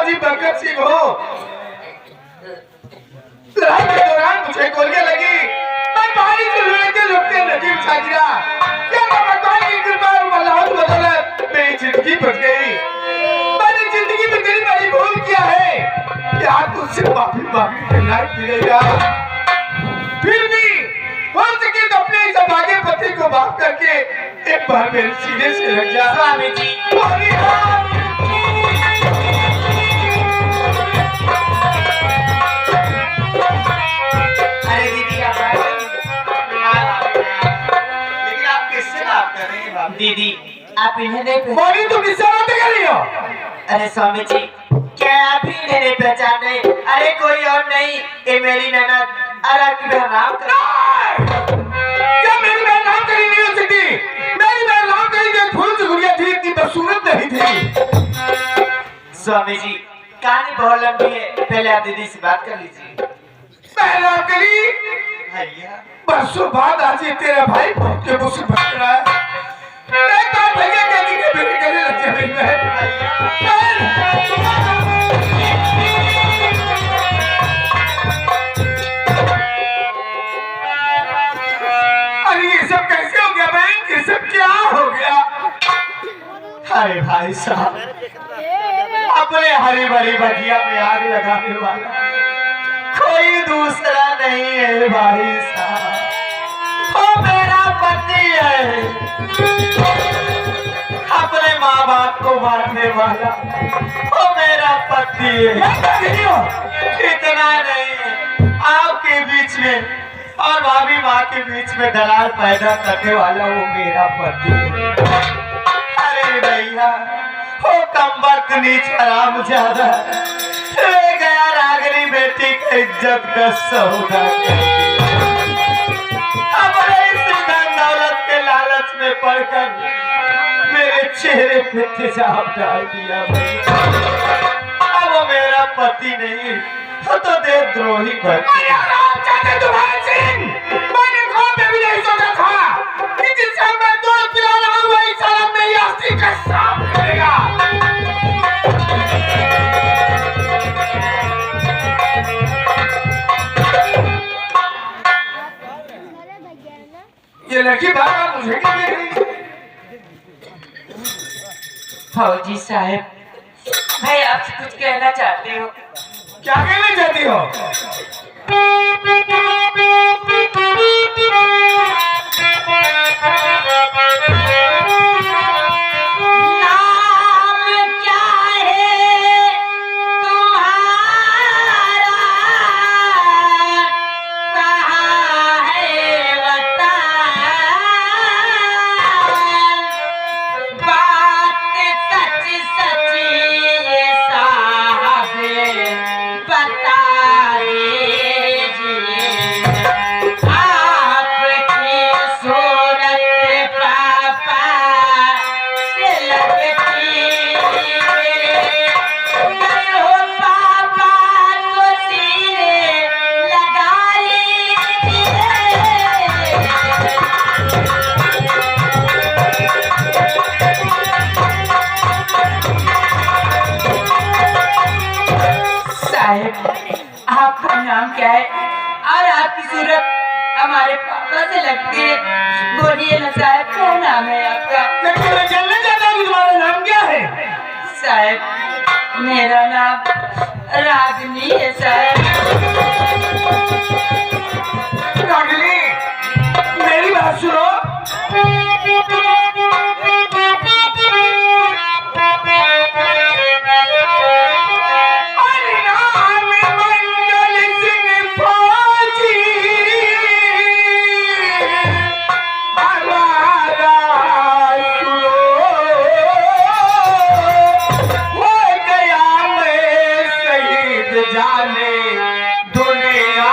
हाजी बरकत सिंह हो। लड़ाई के दौरान मुझे गोलियां लगी, मैं पानी से लुढ़कते नदी में जा गिरा। क्या भगवान की कृपा और अल्लाह की बदौलत मेरी जिंदगी बच गई। मैंने जिंदगी में तेरी बड़ी भूल किया है, क्या तुझसे माफी करना मिलेगा? फिर भी हो सके तो अपने इस अभागे पति को माफ करके एक बार मेरे सीने से लग जा। स्वामी जी अरे दीदी आप लेकिन आप किससे बात कर रहे हैं? दीदी आप इन्हें नहीं बोली तुम किससे बात कर रही हो? अरे स्वामी जी क्या आप ही इन्हें नहीं पहचान रहे? अरे कोई और नहीं, ये मेरी ननद और आपकी बहन नाम क्या मेरी बहन नाम करी नहीं हो सकती? मेरी बहन नाम करी जो फूल से गुड़िया थी, इतनी बदसूरत नहीं थी। स्वामी जी कहानी बहुत लंबी है, पहले आप दीदी से बात कर लीजिए। पहला करी भैया बरसों बाद आज ये तेरा भाई बहुत के मुझसे भटक रहा है। एक बार भैया कहती कि मेरे गले लग जाए मेरी बहन। अरे ये सब कैसे हो गया बहन? ये सब क्या हो गया? अरे भाई साहब अपने हरी भरी बगिया में आग लगाने वाला कोई दूसरा नहीं है भाई साहब, वो मेरा पति है। अपने माँ बाप को मारने वाला वो मेरा पति है। इतना नहीं है, आपके बीच में और भाभी माँ के बीच में दरार पैदा करने वाला वो मेरा पति है। अरे भैया वो कमबख्त नीच हराम ज्यादा ले गया रागनी बेटी का इज्जत का सौदा। अपने इस धन दौलत के लालच में पड़कर मेरे चेहरे पे तेजाब डाल दिया भैया। अब वो मेरा पति नहीं, वो तो देशद्रोही पति। मैंने ख्वाब में भी नहीं सोचा था कि जिसे मैं दूध पिला रहा हूँ वही साला मेरी अस्थि का साफ करेगा। ये लड़की बार-बार मुझे क्यों देख रही है? फौजी साहब मैं आपसे कुछ कहना चाहती हूँ। क्या कहना चाहती हो? आपका नाम क्या है और आपकी सूरत हमारे पापा से लगती है? बोलिए ना साहब क्या नाम है आपका? लेकिन मैं जानना चाहता हूँ तुम्हारा नाम क्या है? साहब मेरा नाम रागिनी है साहब। रागिनी मेरी बात सुनो। जाने दुनिया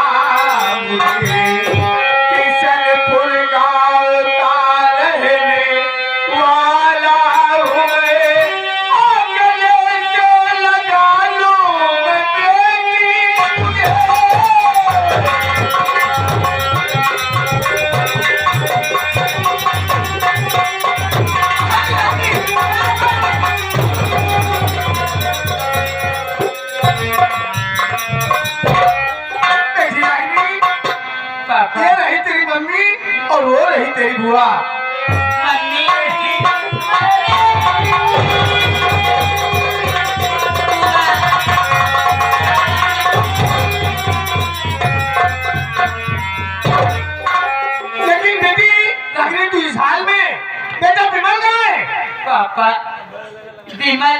विमल,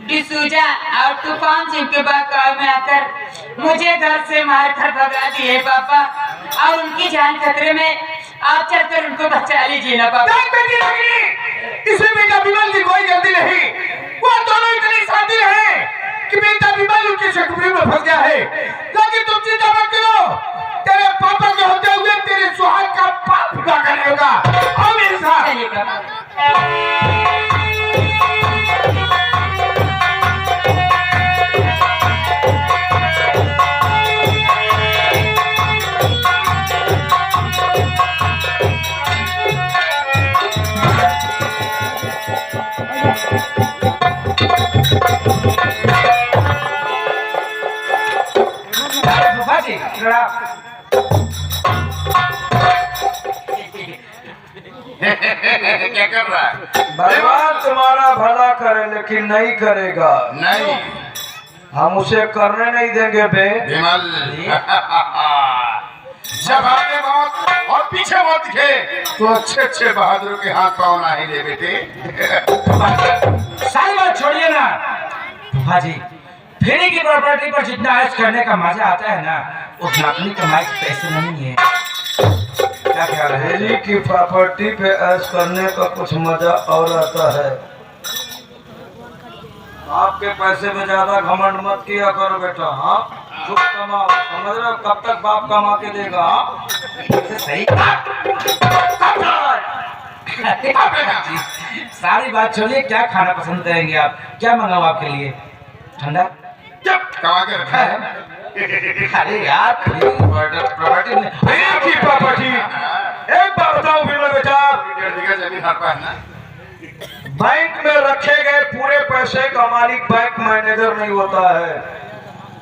डिसूजा और तूफान सिंह के गाँव में आकर मुझे घर से मारकर भगा दिए पापा, और उनकी जान खतरे में, आप चलकर उनको बचा लीजिए ना पापा। इसमें बेटा विमल की कोई गलती नहीं, वो दोनों इतने शातिर हैं कि बेटा विमल उनकी चक्रव्यूह में फंस गया है। लेकिन तुम चिंता मत करो, तेरे पापा के होते हुए तेरे सुहाग का पाप पूरा करने होगा। आओ मेरे साथ। चलिए पापा। क्या कर रहा है? भगवान तुम्हारा भला करे लेकिन नहीं करेगा। नहीं, हम उसे करने नहीं देंगे बे। विमल जब आगे मौत और पीछे मौत दिखे तो अच्छे अच्छे बहादुर के हाथ पाँव ना ही ले बेटे। सारी बात छोड़िए ना भाजी, फेरी की प्रॉपर्टी पर जितना ऐश करने का मजा आता है ना, उतना अपनी कमाई के पैसे नहीं है। क्या ख्याल है? फेरी की प्रॉपर्टी पे ऐश करने का कुछ मजा और आता है। आपके पैसे में ज्यादा घमंड मत किया करो बेटा। हाँ, खुद कमाओ, समझ रहे हो? कब तक बाप कमा के देगा? हाँ? सही जी, सारी बात छोड़िए, क्या खाना पसंद करेंगे आप? क्या मंगाओ आपके लिए? ठंडा कमा के रखा है। अरे यार प्रॉपर्टी फेरी की प्रॉपर्टी एक बार बताओ विमल बेटा, 1.5 बीघा जमीन हड़पा है ना। बैंक में रखे गए पूरे पैसे का मालिक बैंक मैनेजर नहीं होता है,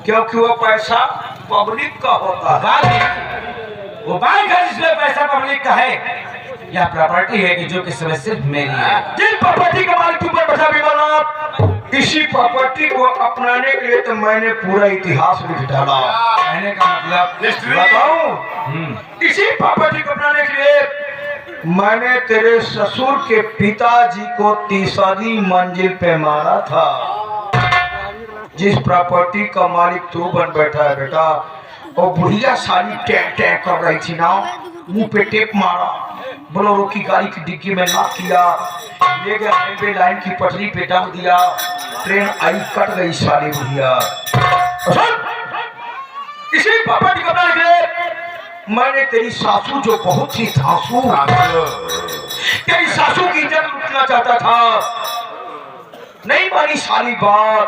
क्योंकि वो पैसा पब्लिक का होता है। वो बैंक है जिसमें पैसा पब्लिक का है, या प्रॉपर्टी है कि जो कि सिर्फ मेरी है। जिस प्रॉपर्टी का मालिक तुम पर बैठा विमल, इसी प्रॉपर्टी को अपनाने के लिए तो मैंने पूरा इतिहास लिख डाला। कहने का मतलब हिस्ट्री बताऊं, इसी प्रॉपर्टी को अपनाने के लिए मैंने तेरे ससुर के पिताजी को तीसरी मंजिल पे मारा था। जिस प्रॉपर्टी का मालिक तू बन बैठा है बेटा, वो बुढ़िया साली टैक टैक कर रही थी ना, मुंह पे टेप मारा, बोलोरो की गाड़ी की डिग्गी में ना किया, ले गया रेलवे लाइन की पटरी पे डाल दिया, ट्रेन आई कट गई साली बुढ़िया। इसी प्रॉपर्टी को अपनाने के लिए मैंने तेरी सासू जो बहुत ही धांसू, तेरी सासू की इज्जत लूटना चाहता था, नहीं मानी सारी बात,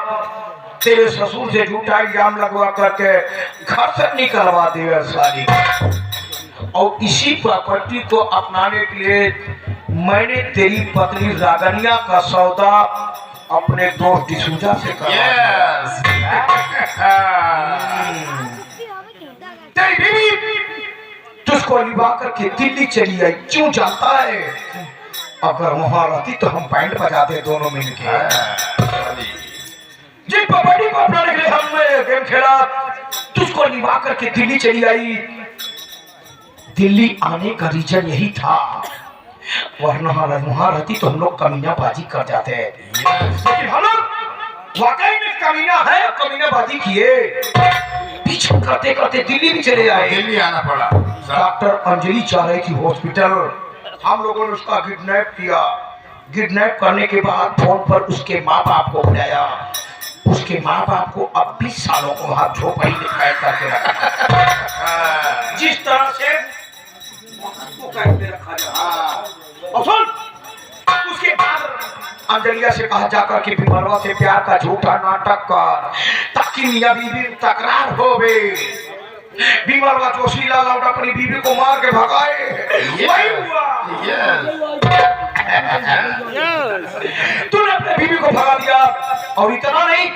तेरे ससुर से झूठा इल्जाम लगवा करके घर से निकलवा दिया साली। और इसी प्रॉपर्टी को अपनाने के लिए मैंने तेरी पत्नी रागनिया का सौदा अपने दोस्त डिसूजा से यस। तेरी बीवी तुझको लिवा करके दिल्ली चली आई, क्यों जानता है? अगर वहां रहती तो हम बैंड बजाते दोनों मिलकर। जिस प्रॉपर्टी को अपनाने के लिए हमने गेम खेला, तुझको लिवा करके दिल्ली चली आई। दिल्ली आने का रीजन यही था, वरना वहां रहती तो हम लोग कमीनाबाजी कर जाते। लेकिन हम लोग वाकई में कमीना है, कमीनाबाजी किए, पीछे करते करते दिल्ली भी चले आए। दिल्ली आना पड़ा। डॉक्टर अंजलि चाह रही थी हॉस्पिटल, हम लोगों ने उसका किडनैप किया। किडनैप करने के बाद फोन पर उसके माँ बाप को बुलाया। उसके माँ बाप को अब 20 सालों को वहां झोपड़ी में कैद करके रखा। जिस तरह से को कैद में रखा जाए। और सुन, उसके बाद अंजलिया से कहा जाकर कि विमलवा से प्यार का झूठा नाटक कर, ताकि मियां बीवी तकरार हो गए। विमलवा जोशीला लौट अपनी बीवी को मार के भगाए। वही हुआ। तूने अपने बीवी को भगा दिया, और इतना नहीं,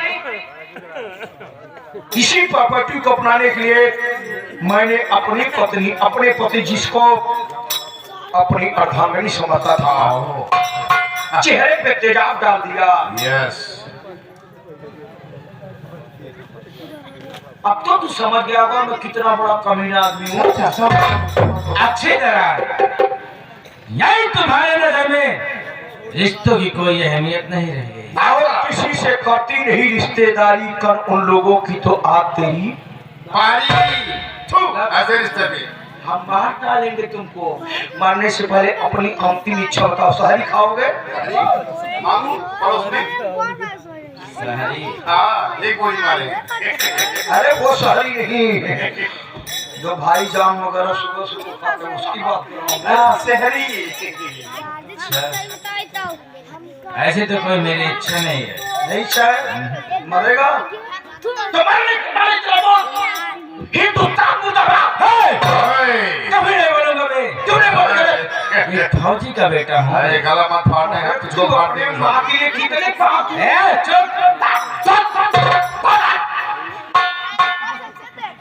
इसी प्रॉपर्टी को अपनाने के लिए मैंने अपनी पत्नी, अपने पति जिसको अपनी अर्धांगिनी समझता था, चेहरे पे तेजाब डाल दिया। यस। अब तो तू समझ गया होगा मैं कितना बड़ा कमीना आदमी हूँ। अच्छी तरह यही तुम्हारे नजर में रिश्तों की कोई अहमियत नहीं रह गई। किसी से करती नहीं रिश्तेदारी, कर उन लोगों की तो आग तेरी। ऐसे रिश्ते पे हम मार डालेंगे तुमको। मारने से पहले अपनी अंतिम इच्छा बताओ। शहरी खाओगे? मांगू पड़ोस में शहरी? हाँ, एक गोली मारेंगे। अरे वो शहरी नहीं, जो भाई जान वगैरह सुबह सुबह खाते हैं उसकी बात कर रहा हूँ। शहरी ऐसे तो कोई मेरी इच्छा नहीं है। नहीं चाहे मरेगा तो मरने के पहले चलो बोल हिंदुस्तान मुर्दाबाद है। कभी नहीं बोलूंगा मैं। क्यों नहीं बोलूंगा? ये फौजी का बेटा हूँ। अरे गला मत फाड़ने का, तुझको मार देंगे। माँ के लिए कितने पाप है?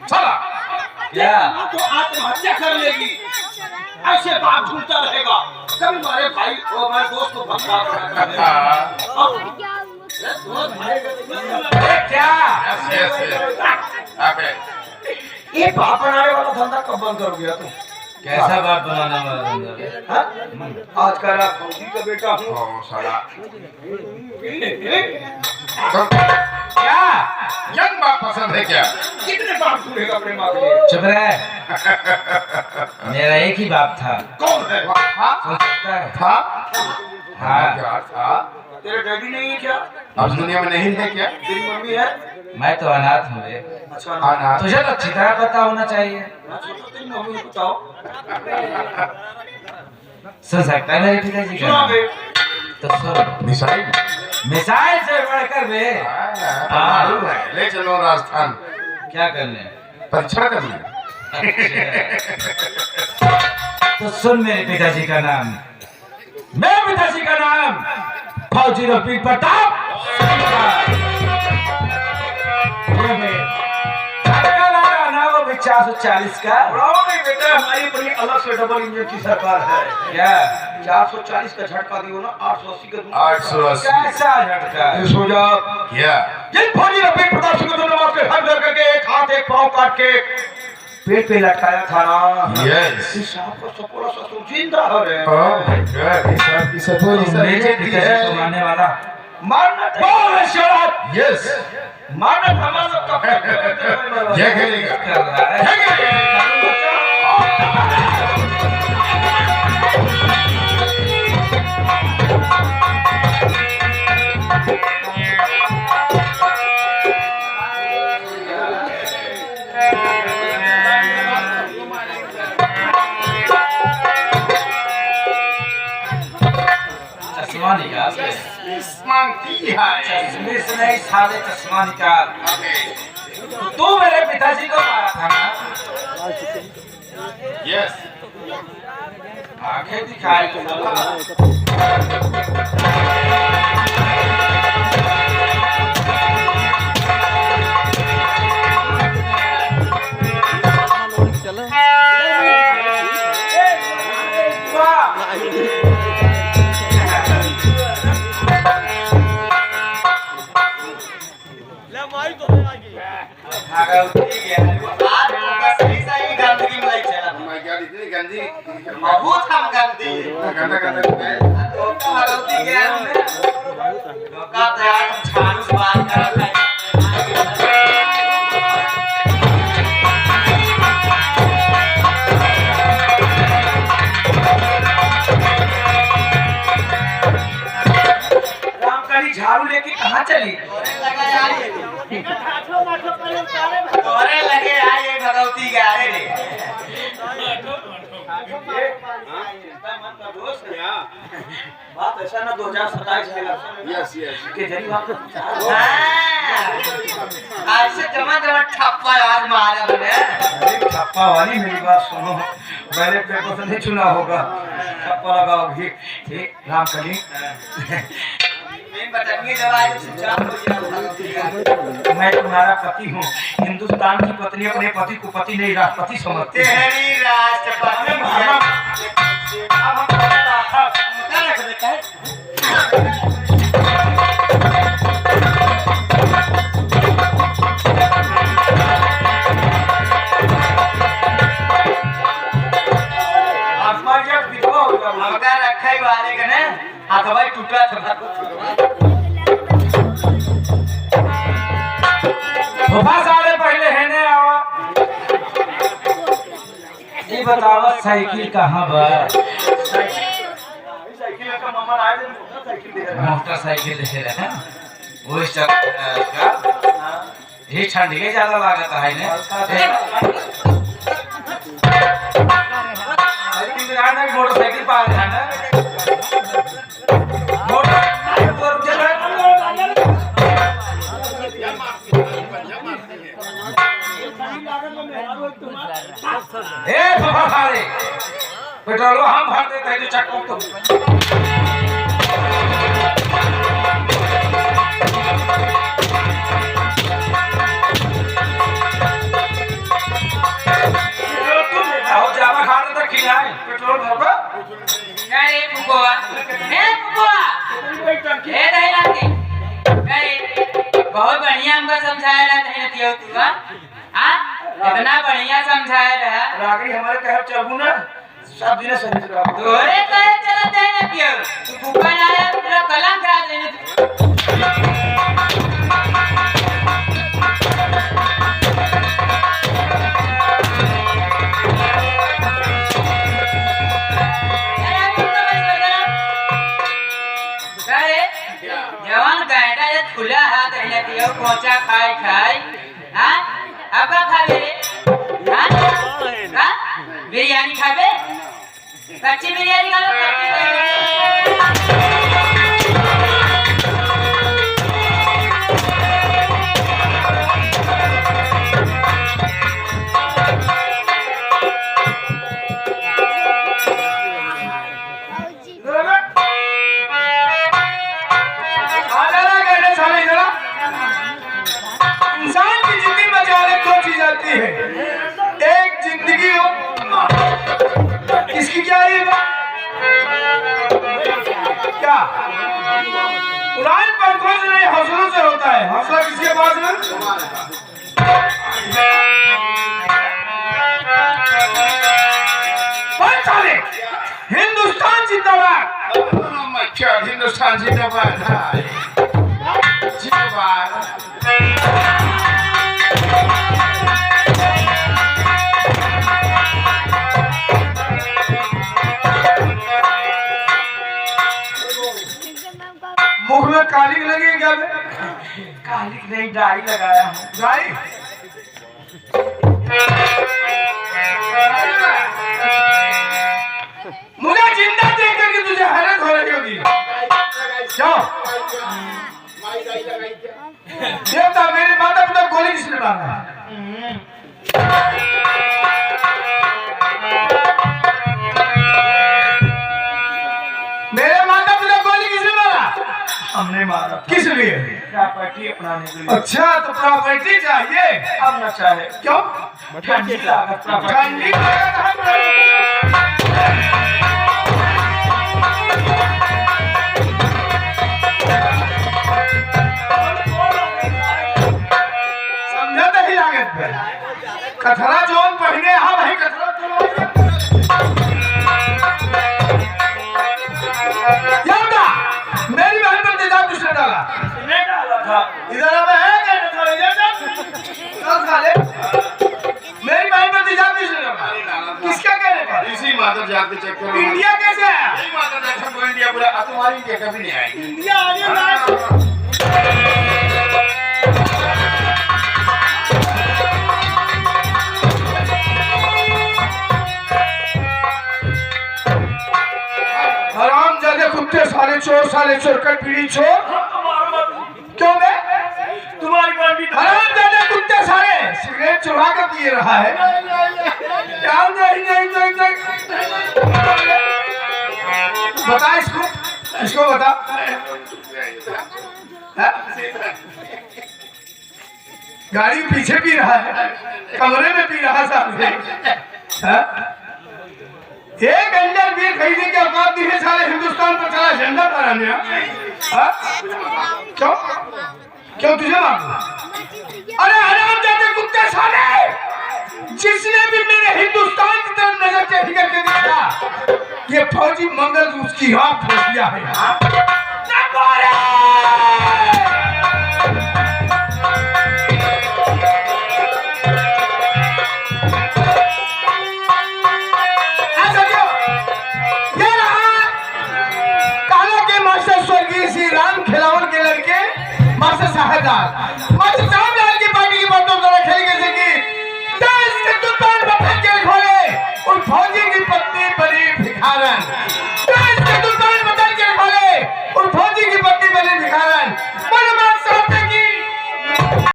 चला क्या? तो आत्महत्या कर लेगी। ऐसे बात झूठता रहेगा। कभी हमारे भाई और हमारे दोस्त को भगा क्या? अबे ये बाप बनाने वाला धंधा कब बंद कर दिया तुम? कैसा बात बनाना वाला बंदा? हाँ? आज कल आप फौजी का बेटा हूँ। ओ साला क्या? यंग बात पसंद है क्या? कितने बाप सुनेगा अपने माँ के लिए? चुप रहे। मेरा एक ही बाप था। कौन है? हाँ सुन सकता है? था हाँ। क्या था? तेरे डैडी नहीं है क्या? अब दुनिया में नहीं है क्या? तेरी मम्मी है? मैं तो अनाथ हूँ बे। अच्छा हाँ तुझे तो अच्छी तरह पता होना चाहिए। तेरी मम्मी को बताओ। सुन सकता है मेरे पिताजी सुना का? बे। तो सुन। मिसाइल मिसाइल से बढ़कर बे। मालूम है, ले चलो राजस्थान क्या करने? परीक्षा करने। तो सुन मेरे पिताजी का नाम। मेरे पिताजी का नाम फौजी रफीक प्रताप। ये बे, झटका लगा ना वो भी 440 का। ब्रावो नहीं बेटा, हमारी बड़ी अलग से डबल इंजन की सरकार है। क्या? 440 का झटका दियो ना, 880 का दूंगा। 880 कैसा झटका? ये सो जा। क्या? जिन फौजी ने पेट प्रताप सिंह को नवाज के हर घर करके एक हाथ एक पांव काट के पेट पे लटकाया था ना। यस इस सांप का सपोरा ससुर जिंदा हो रहे। ओह माय गॉड, ये सब मेरे पिताजी को मारने वाला मारना बोल शराब। यस मारना हमारा कपड़ा क्या करेगा? कर रहा है। क्या करेगा? चश्मा निकाल। मांगती है। चश्मे से नहीं साले, चश्मा निकाल। ओके तू मेरे पिताजी को मारा था ना? यस आंखें दिखाई तो मैं क्या इतनी गंदी बहुत हम गंदी। गंदा गंदा है। तो हरौती ज्ञान में का तैयार छानू से बात कर रहा है। रामकली झाड़ू लेके कहाँ चली? तोरे लगे यार ये भगवती के आए रे। बात ऐसा ना 2027 में इलेक्शन यस यस के जरिए आपको ऐसे जमा जमा ठप्पा आज मारा मैंने। अरे ठप्पा वाली मेरी बात सुनो, मैंने पेपर से नहीं चुना होगा। ठप्पा लगाओ भी। ठीक रामकली, बटनिए दवाई से चाप हो गया। मैं तुम्हारा पति हूँ। हिंदुस्तान की पत्नी अपने पति को पति नहीं राष्ट्रपति समझती है। तेरी राष्ट्रपति अब हम क्या रख देता है? आसमान जब विधवा हो गया हमका रखा ही वाले का ना हाथ भाई टूटा था। फूफा साले पहले है ने आवा ये बतावा साइकिल कहाँ बा साइकिल का मामा आए थे मोटरसाइकिल दे रहा मोटरसाइकिल ले रहे हैं वो इस का ये ठंडी के ज्यादा लागत है ने साइकिल दिखाना मोटरसाइकिल पा रहा है ना मोटरसाइकिल तो रुक जा ए बाबा सारे पेट्रोल हम भर देते हैं चक्को तो बहुत ज्यादा खाने तक खिलाए पेट्रोल भरवा अरे फुफुआ ए दहिला की अरे बहुत बढ़िया हमको समझाया रहा दहिला तू हां इतना बढ़िया समझाया रहा रागड़ी हमारे कहब चलबू ना सब दिन सही से तोरे कहे चला दहिला क्यों तू फुफा ना आया पूरा कलम खा देने जवान कहता है खुला हाथ है पियो पहुंचा खाए खाए हां अब का खाबे रे हां हां बिरयानी खाबे कच्ची बिरयानी खाबे एक जिंदगी हो इसकी क्या है क्या उड़ान पंखों से नहीं हौसलों से होता है हौसला किसके पास है साले हिंदुस्तान जिंदाबाद हिंदुस्तान जिंदाबाद जिंदाबाद मुख में कालिक लगी क्या कालिक नहीं डाई लगाया हूँ गाड़ी मुझे जिंदा देख करके तुझे हैरत हो रही होगी क्यों देवता मेरे माता पिता गोली किसने मारा मेरे माता पिता गोली किसने मारा हमने मारा किस लिए प्रॉपर्टी अपनाने के लिए अच्छा तो प्रॉपर्टी चाहिए अब न चाहे क्यों ठंडी लागत प्रॉपर्टी ठंडी लागत समझा नहीं लागत पे कथरा जोन पहने हाँ भाई कथरा मेरी बहन पर तेजाब किसने डाला नहीं डाला था इधर अब है कहने थोड़ी देर तक चल साले मेरी बहन पर तेजाब किसने डाला किसका कहने पर इसी माधव जात के चक्कर में इंडिया कैसे आया यही माधव जात को इंडिया पूरा तुम्हारी इंडिया कभी नहीं आएगी इंडिया आगे ना हराम जादे कुत्ते साले चोर कर पीड़ी चोर क्यों बे तुम्हारी बंदी हराम जादे कुत्ते साले सिगरेट चुरा के पी रहा है क्या नहीं बता इसको बता गाड़ी पीछे पी रहा है कमरे में पी रहा सामने एक अंडर बीर खरीदने के औकात नहीं है साले हिंदुस्तान पर चला झंडा फहराने क्यों क्यों तुझे मालूम अरे हराम जाते कुत्ते साले जिसने भी मेरे हिंदुस्तान की तरफ नजर टेढ़ी करके देखा ये फौजी मंगल उसकी हाथ फंस गया है